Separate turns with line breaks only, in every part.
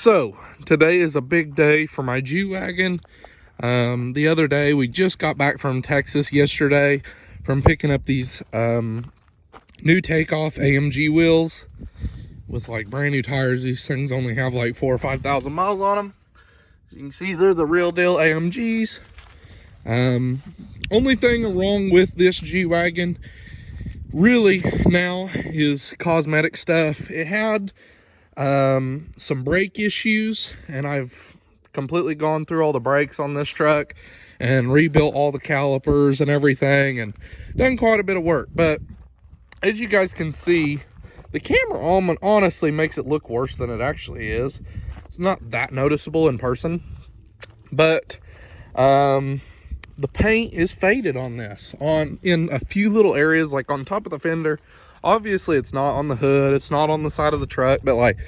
So today is a big day for my G-wagon. The other day we just got back from Texas yesterday from picking up these new takeoff AMG wheels with like brand new tires. These things only have like 4,000 or 5,000 miles on them. As you can see, they're the real deal AMGs. Only thing wrong with this G-wagon really now is cosmetic stuff. It had some brake issues, and I've completely gone through all the brakes on this truck and rebuilt all the calipers and everything and done quite a bit of work. But as you guys can see, the camera honestly makes it look worse than it actually is. It's not that noticeable in person, but the paint is faded on this in a few little areas, like on top of the fender. Obviously it's not on the hood, it's not on the side of the truck, but like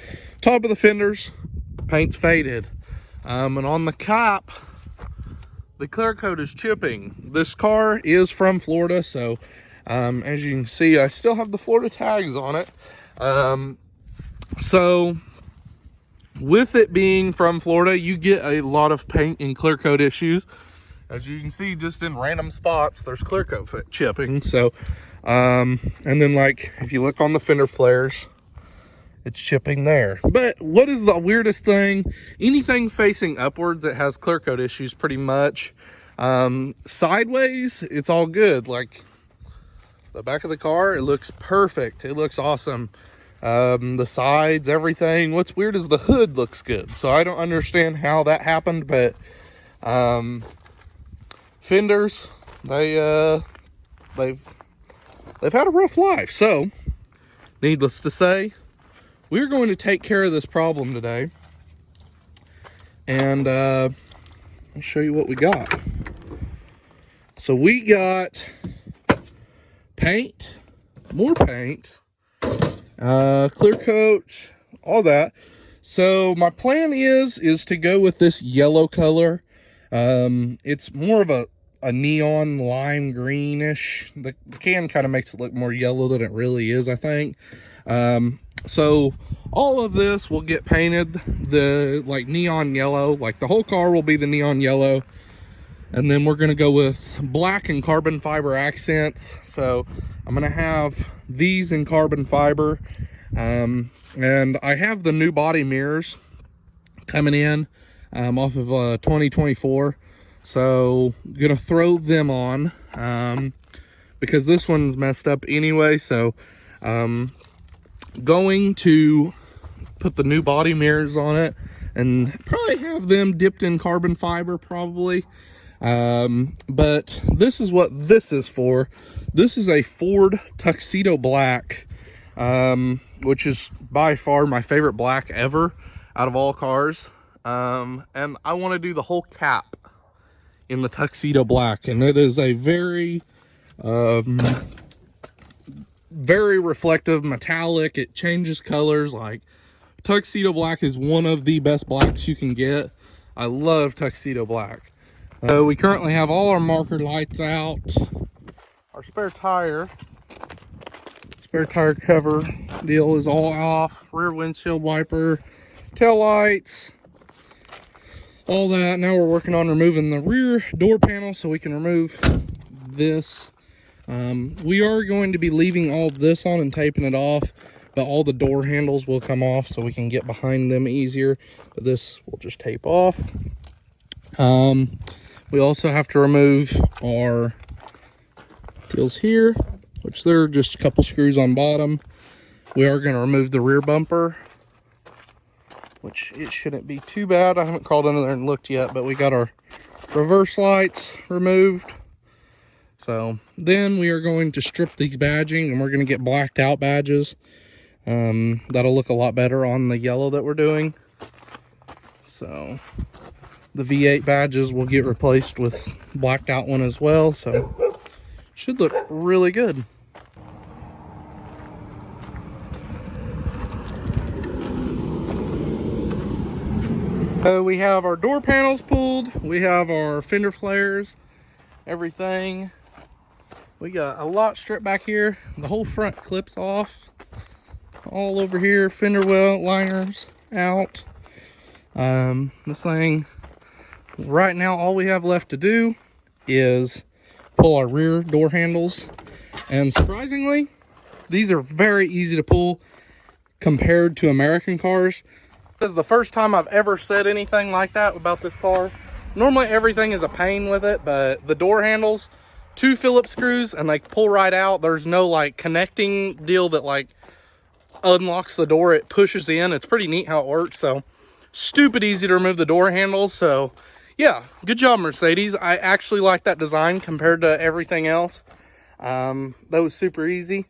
top of the fenders, paint's faded. And on the cap, the clear coat is chipping. This car is from Florida, so as you can see, I still have the Florida tags on it. So with it being from Florida, you get a lot of paint and clear coat issues. As you can see, just in random spots, there's clear coat chipping. So and then like if you look on the fender flares, it's chipping there. But what is the weirdest thing? Anything facing upwards that has clear coat issues pretty much. Sideways, it's all good. Like the back of the car, it looks perfect, it looks awesome. The sides, everything. What's weird is the hood looks good, so I don't understand how that happened. But fenders, they've had a rough life. So needless to say, we're going to take care of this problem today, and I'll show you what we got. So we got paint, more paint, clear coat, all that. So my plan is to go with this yellow color. It's more of a neon lime greenish. The can kind of makes it look more yellow than it really is, I think. So all of this will get painted the like neon yellow, like the whole car will be the neon yellow. And then we're gonna go with black and carbon fiber accents. So I'm gonna have these in carbon fiber. And I have the new body mirrors coming in off of 2024. So I'm gonna throw them on because this one's messed up anyway. So going to put the new body mirrors on it and probably have them dipped in carbon fiber probably. But this is what this is for. This is a Ford Tuxedo Black, which is by far my favorite black ever out of all cars. And I want to do the whole cap in the Tuxedo Black, and it is a very very reflective metallic. It changes colors. Like Tuxedo Black is one of the best blacks you can get. I love Tuxedo Black. So we currently have all our marker lights out. Our spare tire cover deal is all off. Rear windshield wiper, tail lights, all that. Now we're working on removing the rear door panel so we can remove this. We are going to be leaving all this on and taping it off, but all the door handles will come off so we can get behind them easier. But this will just tape off. We also have to remove our deals here, which they're just a couple screws on bottom. We are going to remove the rear bumper, which it shouldn't be too bad. I haven't crawled under there and looked yet, but we got our reverse lights removed. So then we are going to strip these badging, and we're going to get blacked out badges. That'll look a lot better on the yellow that we're doing. So the V8 badges will get replaced with blacked out one as well. So should look really good. We have our door panels pulled. We have our fender flares, everything. We got a lot stripped back here. The whole front clips off. All over here, fender well liners out. This thing, right now, all we have left to do is pull our rear door handles. And surprisingly, these are very easy to pull compared to American cars. This is the first time I've ever said anything like that about this car. Normally everything is a pain with it, but the door handles, 2 Phillips screws and they pull right out. There's no like connecting deal that like unlocks the door. It pushes in. It's pretty neat how it works. So stupid easy to remove the door handles. So yeah, good job, Mercedes. I actually like that design compared to everything else. That was super easy.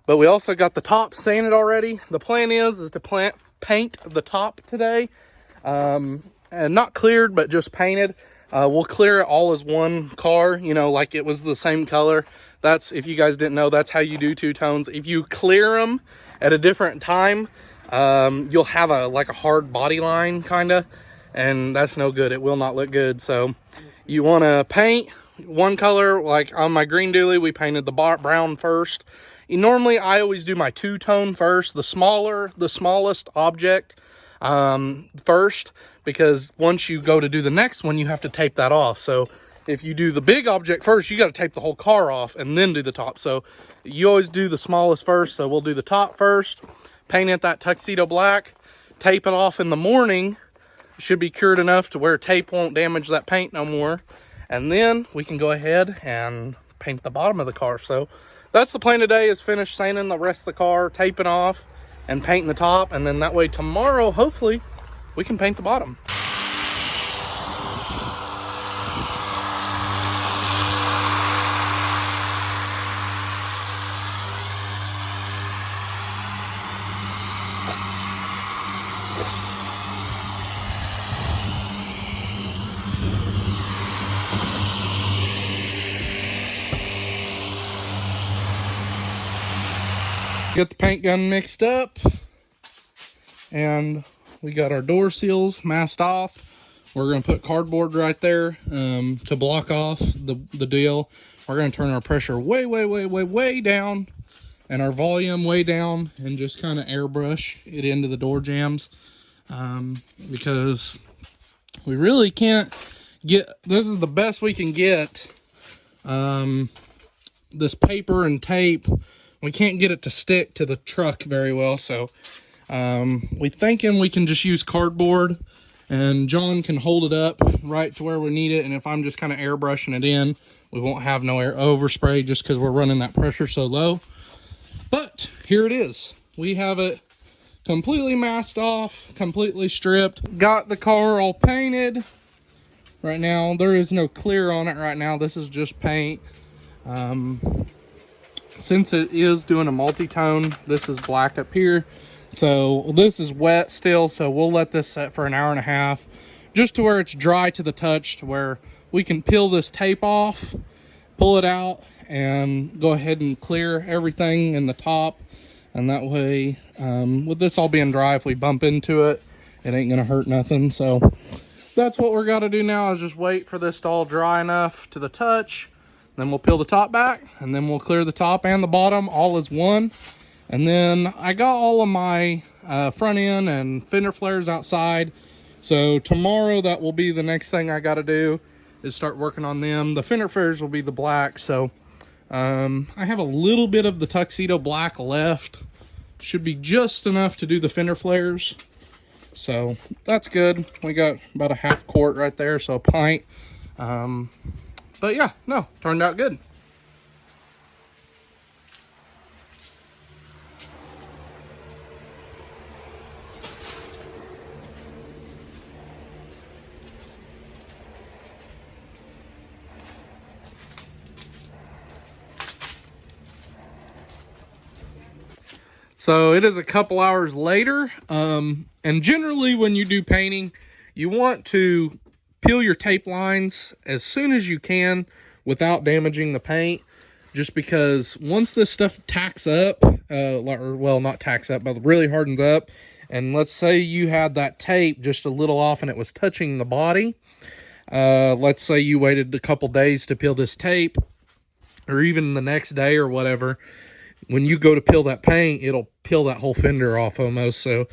But we also got the top sanded already. The plan is to paint the top today. And not cleared, but just painted. We'll clear it all as one car, you know, like it was the same color. That's, if you guys didn't know, that's how you do two-tones. If you clear them at a different time, you'll have like a hard body line, kind of. And that's no good. It will not look good. So you want to paint one color. Like on my green dually, we painted the brown first. Normally, I always do my two-tone first, the smallest object first, because once you go to do the next one, you have to tape that off. So if you do the big object first, you got to tape the whole car off and then do the top. So you always do the smallest first. So we'll do the top first, paint it that tuxedo black, tape it off in the morning. It should be cured enough to where tape won't damage that paint no more. And then we can go ahead and paint the bottom of the car. So that's the plan today, is finish sanding the rest of the car, taping off, and painting the top. And then that way tomorrow, hopefully, we can paint the bottom. Get the paint gun mixed up, and we got our door seals masked off. We're going to put cardboard right there to block off the deal. We're going to turn our pressure way down, and our volume way down, and just kind of airbrush it into the door jambs, because we really can't get, this is the best we can get, this paper and tape. We can't get it to stick to the truck very well, so we thinking we can just use cardboard, and John can hold it up right to where we need it. And if I'm just kind of airbrushing it in, we won't have no air overspray just because we're running that pressure so low. But here it is. We have it completely masked off, completely stripped. Got the car all painted. Right now, there is no clear on it right now. This is just paint. Since it is doing a multi-tone, this is black up here. So this is wet still, so we'll let this set for an hour and a half, just to where it's dry to the touch, to where we can peel this tape off, pull it out, and go ahead and clear everything in the top. And that way, with this all being dry, if we bump into it, it ain't gonna hurt nothing. So that's what we're gotta do now, is just wait for this to all dry enough to the touch. Then we'll peel the top back, and then we'll clear the top and the bottom all as one. And then I got all of my front end and fender flares outside. So tomorrow, that will be the next thing I got to do, is start working on them. The fender flares will be the black. So I have a little bit of the tuxedo black left. Should be just enough to do the fender flares. So that's good. We got about a half quart right there, so a pint. But yeah, no, turned out good. So it is a couple hours later, and generally when you do painting, you want to peel your tape lines as soon as you can without damaging the paint, just because once this stuff tacks up, or well, not tacks up, but really hardens up, and let's say you had that tape just a little off and it was touching the body, let's say you waited a couple days to peel this tape, or even the next day or whatever, when you go to peel that paint, it'll peel that whole fender off almost. So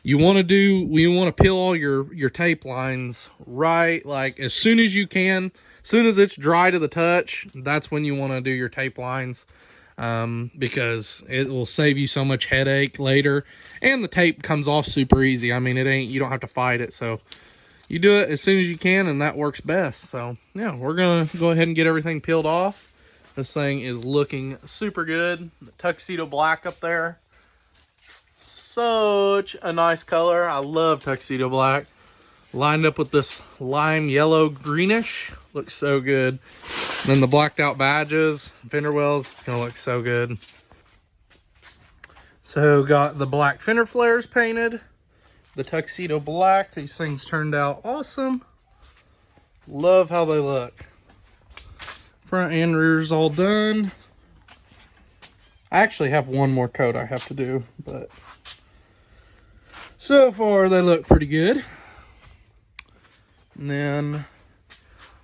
you want to peel all your tape lines right, like as soon as you can. As soon as it's dry to the touch, that's when you want to do your tape lines, because it will save you so much headache later, and the tape comes off super easy. I mean, you don't have to fight it, so you do it as soon as you can, and that works best. So yeah, we're gonna go ahead and get everything peeled off. This thing is looking super good. The tuxedo black up there, such a nice color. I love tuxedo black. Lined up with this lime yellow greenish, looks so good. And then the blacked out badges, fender wells, it's gonna look so good. So got the black fender flares painted, the tuxedo black. These things turned out awesome. Love how they look. Front and rear's all done. I actually have one more coat I have to do, but so far they look pretty good. And then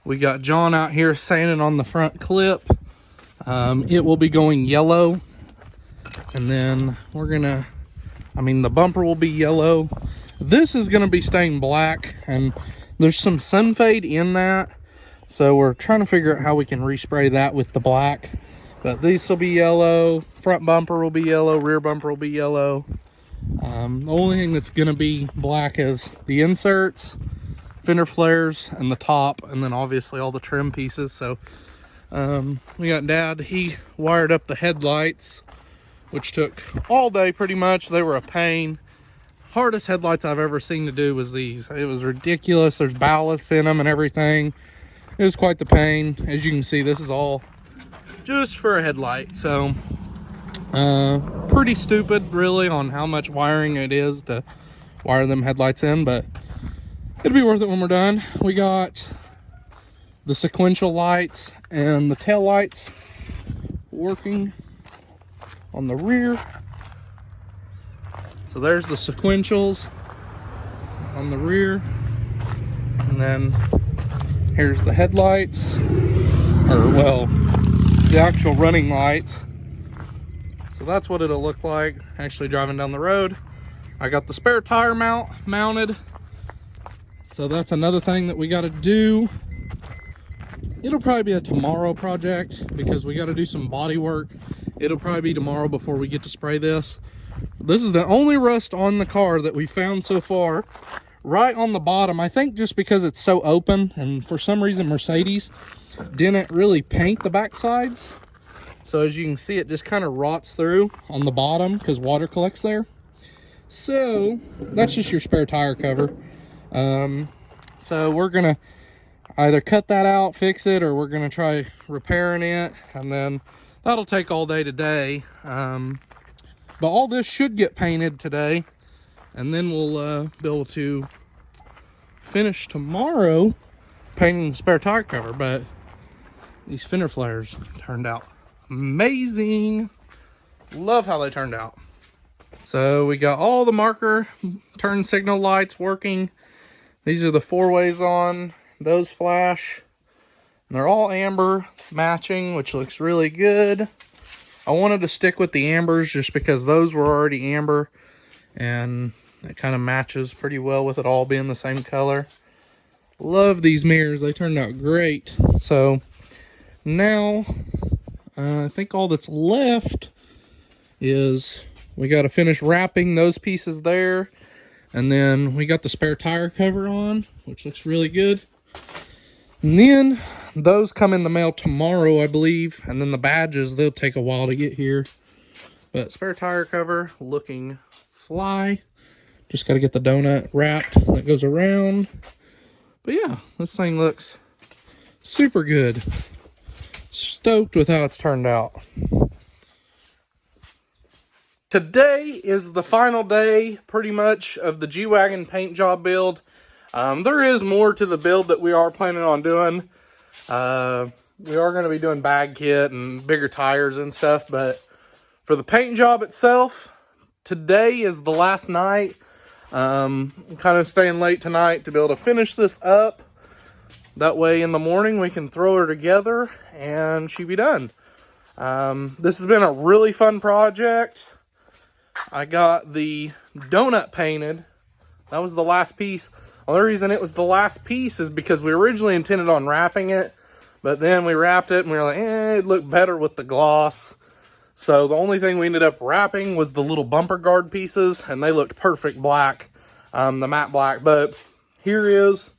we got John out here sanding on the front clip. It will be going yellow. And then the bumper will be yellow. This is gonna be staying black, and there's some sun fade in that. So we're trying to figure out how we can respray that with the black. But these will be yellow. Front bumper will be yellow. Rear bumper will be yellow. The only thing that's gonna be black is the inserts, fender flares, and the top, and then obviously all the trim pieces. So we got Dad, he wired up the headlights, which took all day pretty much. They were a pain. Hardest headlights I've ever seen to do was these. It was ridiculous. There's ballast in them and everything. It was quite the pain. As you can see, this is all just for a headlight. So pretty stupid really on how much wiring it is to wire them headlights in, but it'll be worth it when we're done. We got the sequential lights and the tail lights working on the rear. So there's the sequentials on the rear. And then here's the headlights, or well, the actual running lights. So that's what it'll look like actually driving down the road. I got the spare tire mounted. So that's another thing that we got to do. It'll probably be a tomorrow project because we got to do some body work. It'll probably be tomorrow before we get to spray this. This is the only rust on the car that we found so far. Right on the bottom, I think just because it's so open, and for some reason Mercedes didn't really paint the back sides. So as you can see, it just kind of rots through on the bottom because water collects there. So that's just your spare tire cover. So we're gonna either cut that out, fix it, or we're gonna try repairing it, and then that'll take all day today. But all this should get painted today, and then we'll be able to finish tomorrow painting the spare tire cover. But these fender flares turned out amazing. Love how they turned out. So we got all the marker turn signal lights working. These are the 4-ways on. Those flash. And they're all amber matching, which looks really good. I wanted to stick with the ambers just because those were already amber, and it kind of matches pretty well with it all being the same color. Love these mirrors. They turned out great. So now I think all that's left is we got to finish wrapping those pieces there, and then we got the spare tire cover on, which looks really good. And then those come in the mail tomorrow, I believe. And then the badges, they'll take a while to get here. But spare tire cover looking fly. Just got to get the donut wrapped that goes around. But yeah, this thing looks super good. Stoked with how it's turned out. Today is the final day, pretty much, of the G-wagon paint job build. There is more to the build that we are planning on doing. We are going to be doing bag kit and bigger tires and stuff, but for the paint job itself, today is the last night. I'm kind of staying late tonight to be able to finish this up. That way in the morning we can throw her together and she'll be done. This has been a really fun project. I got the donut painted. That was the last piece. The only reason it was the last piece is because we originally intended on wrapping it, but then we wrapped it and we were like, it looked better with the gloss. So the only thing we ended up wrapping was the little bumper guard pieces, and they looked perfect black, the matte black. But here is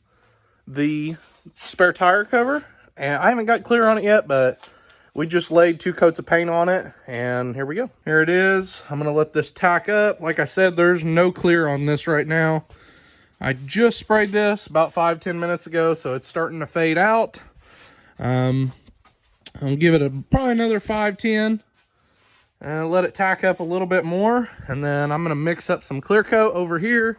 the spare tire cover, and I haven't got clear on it yet, but we just laid 2 coats of paint on it, and here we go. Here it is. I'm gonna let this tack up. Like I said, there's no clear on this right now. I just sprayed this about 5-10 minutes ago, so it's starting to fade out. I'll give it probably another 5-10 and let it tack up a little bit more, and then I'm gonna mix up some clear coat over here.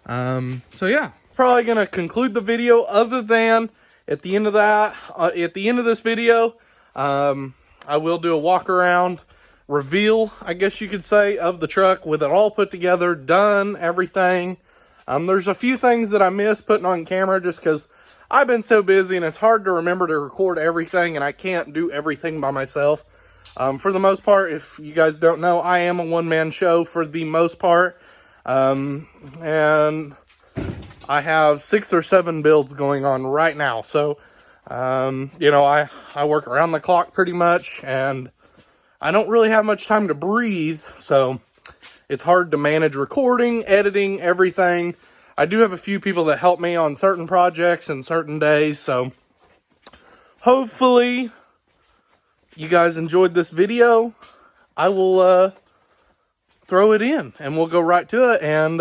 So yeah, probably gonna conclude the video, other than at the end of that, at the end of this video, I will do a walk around reveal, I guess you could say, of the truck with it all put together, done, everything. There's a few things that I missed putting on camera just because I've been so busy and it's hard to remember to record everything, and I can't do everything by myself. For the most part, if you guys don't know, I am a one-man show for the most part. And I have 6 or 7 builds going on right now. So, you know, I work around the clock pretty much, and I don't really have much time to breathe. So it's hard to manage recording, editing, everything. I do have a few people that help me on certain projects and certain days. So hopefully you guys enjoyed this video. I will throw it in and we'll go right to it, and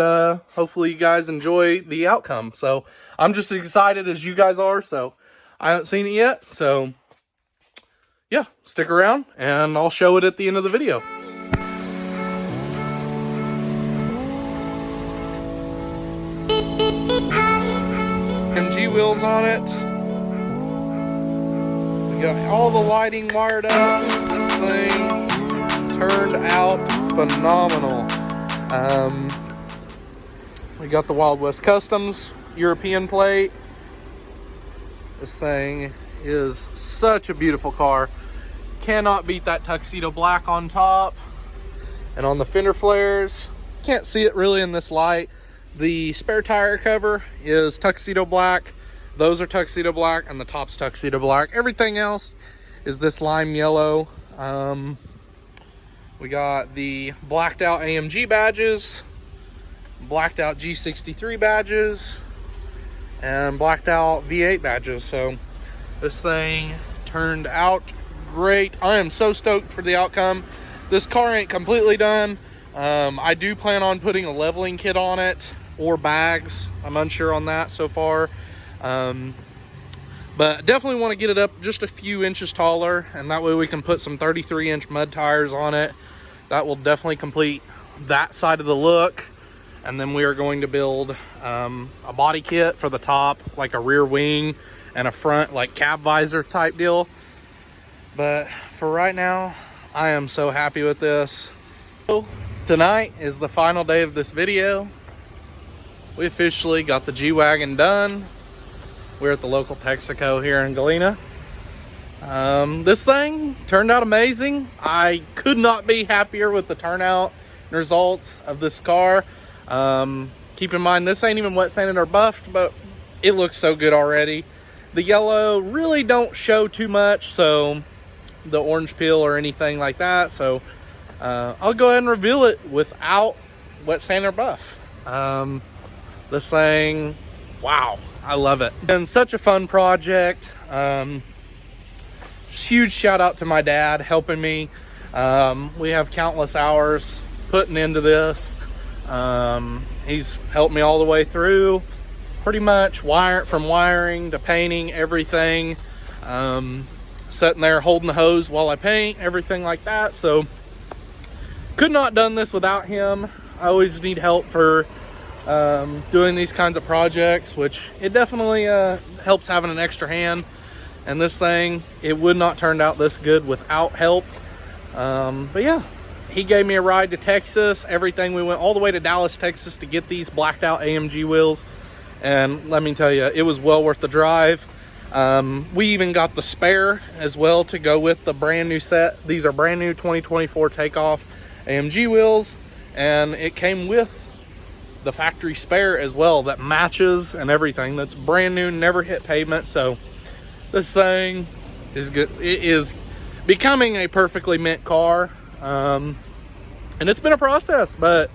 hopefully you guys enjoy the outcome. So I'm just as excited as you guys are. So I haven't seen it yet, so yeah, stick around and I'll show it at the end of the video. MG wheels on it. We got all the lighting wired up. This thing turned out phenomenal. We got the Wild West Customs European plate. This thing is such a beautiful car. Cannot beat that tuxedo black on top. And on the fender flares, can't see it really in this light. The spare tire cover is tuxedo black. Those are tuxedo black, and the top's tuxedo black. Everything else is this lime yellow. We got the blacked out AMG badges, blacked out G63 badges, and blacked out V8 badges. So this thing turned out great. I am so stoked for the outcome. This car ain't completely done. I do plan on putting a leveling kit on it, or bags. I'm unsure on that so far. But definitely want to get it up just a few inches taller, and that way we can put some 33-inch mud tires on it. That will definitely complete that side of the look. And then we are going to build a body kit for the top, like a rear wing and a front like cab visor type deal. But for right now, I am so happy with this. So tonight is the final day of this video. We officially got the G-wagon done. We're at the local Texaco here in Galena. This thing turned out amazing. I could not be happier with the turnout and results of this car. Keep in mind, this ain't even wet sanded or buffed, but it looks so good already. The yellow really don't show too much, so the orange peel or anything like that. So I'll go ahead and reveal it without wet sand or buff. This thing, wow, I love it. Been such a fun project. Huge shout out to my dad helping me. We have countless hours putting into this. He's helped me all the way through, pretty much from wiring to painting, everything. Sitting there holding the hose while I paint, everything like that. So could not done this without him. I always need help for doing these kinds of projects, which it definitely helps having an extra hand. And this thing, it would not turned out this good without help. But yeah, he gave me a ride to Texas, everything. We went all the way to Dallas, Texas to get these blacked out AMG wheels. And let me tell you, it was well worth the drive. We even got the spare as well to go with the brand new set. These are brand new 2024 takeoff AMG wheels. and it came with the factory spare as well that matches and everything. That's brand new, never hit pavement. So this thing is good. It is becoming a perfectly mint car, and it's been a process, but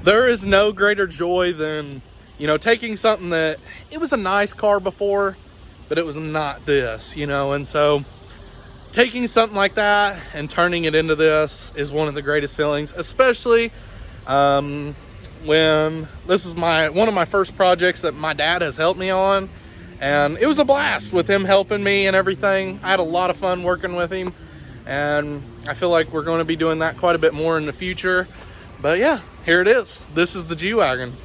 there is no greater joy than, you know, taking something that, it was a nice car before, but it was not this, you know. And so taking something like that and turning it into this is one of the greatest feelings, especially when this is one of my first projects that my dad has helped me on, and it was a blast with him helping me and everything. I had a lot of fun working with him, and I feel like we're going to be doing that quite a bit more in the future. But yeah, here it is. This is the G-Wagon.